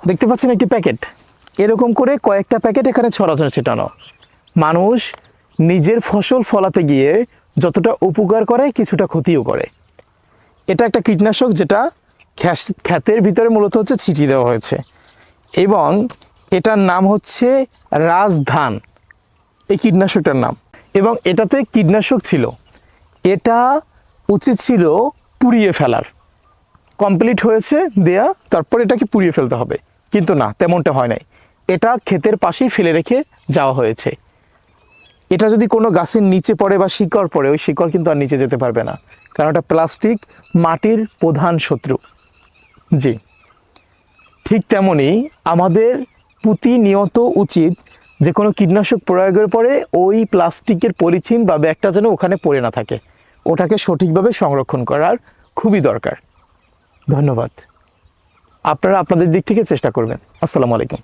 দেখতে পাচ্ছেন একটি প্যাকেট, এরকম করে কয়েকটা প্যাকেট এখানে ছড়াছড়ি ছিটানো। মানুষ নিজের ফসল ফলাতে গিয়ে যতটা উপকার করে কিছুটা ক্ষতিও করে। এটা একটা কীটনাশক যেটা ক্ষেতের ভিতরে মূলত হচ্ছে ছিটিয়ে দেওয়া হয়েছে, এবং এটার নাম হচ্ছে রাজধান, এই কীটনাশকটার নাম। এবং এটাতে কীটনাশক ছিল, এটা উচিত ছিল পুড়িয়ে ফেলার, কমপ্লিট হয়েছে দেয়া, তারপর এটাকে পুড়িয়ে ফেলতে হবে, কিন্তু না, তেমনটা হয় নাই। এটা ক্ষেতের পাশেই ফেলে রেখে যাওয়া হয়েছে। এটা যদি কোনো গাছের নিচে পড়ে বা শিকড় পড়ে, ওই শিকড় কিন্তু আর নিচে যেতে পারবে না, কারণ এটা প্লাস্টিক মাটির প্রধান শত্রু। জি, ঠিক তেমনই আমাদের প্রতিনিয়ত উচিত যে কোনো কীটনাশক প্রয়োগের পরে ওই প্লাস্টিকের পলিথিন বা ব্যাগটা যেন ওখানে পড়ে না থাকে, ওটাকে সঠিকভাবে সংরক্ষণ করার খুবই দরকার। ধন্যবাদ। আপনারা আপনাদের দিক থেকে চেষ্টা করবেন। আসসালামু আলাইকুম।